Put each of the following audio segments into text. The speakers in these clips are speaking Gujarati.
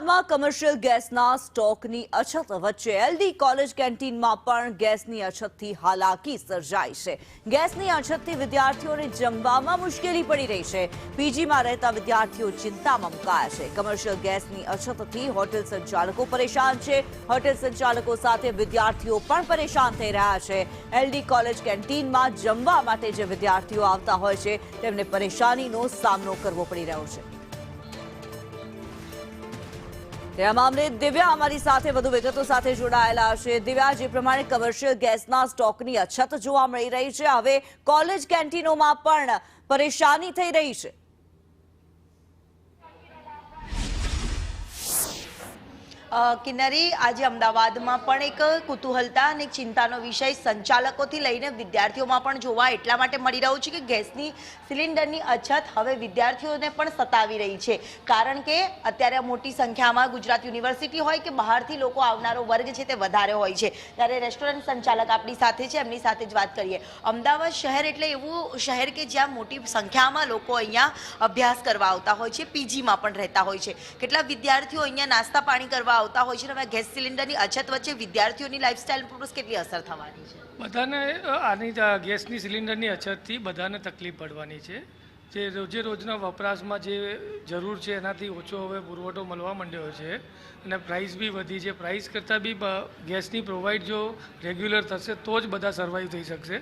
અમદાવાદમાં કમર્શિયલ ગેસના સ્ટોકની અછત વચ્ચે એલડી કોલેજ કેન્ટીનમાં પણ ગેસની અછતથી હાલાકી સર્જાઈ છે। ગેસની અછતથી વિદ્યાર્થીઓને જમવામાં મુશ્કેલી પડી રહી છે। પીજીમાં રહેતા વિદ્યાર્થીઓ ચિંતામાં મુકાયા છે। કમર્શિયલ ગેસની અછતથી હોટેલ સંચાલકો પરેશાન છે। હોટેલ સંચાલકો સાથે વિદ્યાર્થીઓ પણ પરેશાન થઈ રહ્યા છે। એલડી કોલેજ કેન્ટીનમાં જમવા માટે જે વિદ્યાર્થીઓ આવતા હોય છે તેમને પરેશાનીનો સામનો કરવો પડી રહ્યો છે। આ મામલે દિવ્યા અમારી સાથે વધુ વિગતો સાથે જોડાયેલા છે। દિવ્યા, જે પ્રમાણે કમર્શિયલ ગેસના સ્ટોકની અછત જોવા મળી રહી છે, હવે કોલેજ કેન્ટીનોમાં પણ પરેશાની થઈ રહી છે। કિન્નરી, આજે અમદાવાદમાં પણ એક કુતૂહલતા અને ચિંતાનો વિષય સંચાલકોથી લઈને વિદ્યાર્થીઓમાં પણ જોવા એટલા માટે મળી રહ્યું છે કે ગેસની સિલિન્ડરની અછત હવે વિદ્યાર્થીઓને પણ સતાવી રહી છે। કારણ કે અત્યારે મોટી સંખ્યામાં ગુજરાત યુનિવર્સિટી હોય કે બહારથી લોકો આવનારો વર્ગ છે તે વધારે હોય છે। ત્યારે રેસ્ટોરન્ટ સંચાલક આપણી સાથે છે, એમની સાથે જ વાત કરીએ। અમદાવાદ શહેર એટલે એવું શહેર કે જ્યાં મોટી સંખ્યામાં લોકો અહીંયા અભ્યાસ કરવા આવતા હોય છે, પીજીમાં પણ રહેતા હોય છે। કેટલા વિદ્યાર્થીઓ અહીંયા નાસ્તા પાણી કરવા આવતા હોય છે। હવે ગેસ સિલિન્ડરની અછત વચ્ચે વિદ્યાર્થીઓની લાઈફસ્ટાઈલ પર કેટલી અસર થવાની છે? બધાને આની ગેસની સિલિન્ડરની અછતથી બધાને તકલીફ પડવાની છે। જે રોજે રોજના વપરાશમાં જે જરૂર છે એનાથી ઓછો હવે પુરવઠો મળવા માંડ્યો છે અને પ્રાઇસ બી વધી છે। પ્રાઇસ કરતાં બી ગેસની પ્રોવાઈડ જો રેગ્યુલર થશે તો જ બધા સર્વાઈવ થઈ શકશે,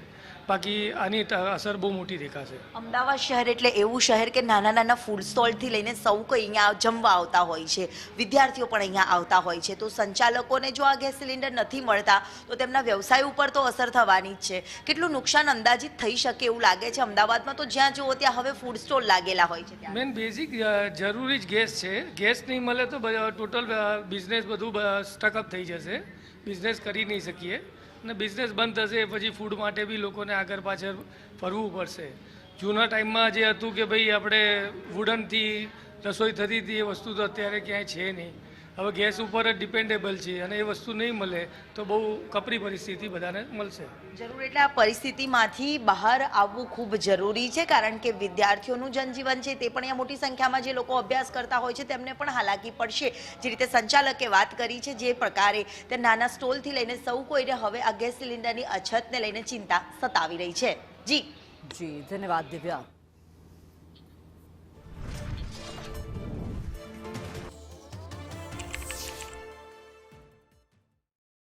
બાકી આની અસર બહુ મોટી દેખાશે। અમદાવાદ શહેર એટલે એવું શહેર કે નાના નાના ફૂડ સ્ટોલથી લઈને સૌ કોઈ અહીંયા જમવા આવતા હોય છે, વિદ્યાર્થીઓ પણ અહીંયા આવતા હોય છે। તો સંચાલકોને જો આ ગેસ સિલિન્ડર નથી મળતા તો તેમના વ્યવસાય ઉપર તો અસર થવાની જ છે। કેટલું નુકસાન અંદાજિત થઈ શકે એવું લાગે છે? અમદાવાદમાં તો જ્યાં જુઓ ત્યાં હવે ફૂડ સ્ટોલ લાગેલા હોય છે। મેન બેઝિક જરૂરી જ ગેસ છે। ગેસ નહીં મળે તો ટોટલ બિઝનેસ બધું સ્ટકઅપ થઈ જશે, બિઝનેસ કરી નહીં શકીએ અને બિઝનેસ બંધ થશે પછી ફૂડ માટે બી લોકોને આગળ પાછળ ફરવું પડશે। જૂના ટાઈમમાં જે હતું કે ભાઈ આપણે વુડનથી રસોઈ થતી હતી એ વસ્તુ તો અત્યારે ક્યાંય છે નહીં। હવે ગેસ ઉપર જ ડિપેન્ડેબલ છે અને એ વસ્તુ નહીં મળે તો બહુ કપરી પરિસ્થિતિ બધાને મળશે। જરૂર એટલે આ પરિસ્થિતિમાંથી બહાર આવવું ખૂબ જરૂરી છે, કારણ કે વિદ્યાર્થીઓનું જનજીવન છે તે પણ અહીંયા મોટી સંખ્યામાં જે લોકો અભ્યાસ કરતા હોય છે તેમને પણ હાલાકી પડશે। જે રીતે સંચાલકે વાત કરી છે, જે પ્રકારે તે નાના સ્ટોલથી લઈને સૌ કોઈને હવે આ ગેસ સિલિન્ડરની અછતને લઈને ચિંતા સતાવી રહી છે। જી ધન્યવાદ દિવ્યા।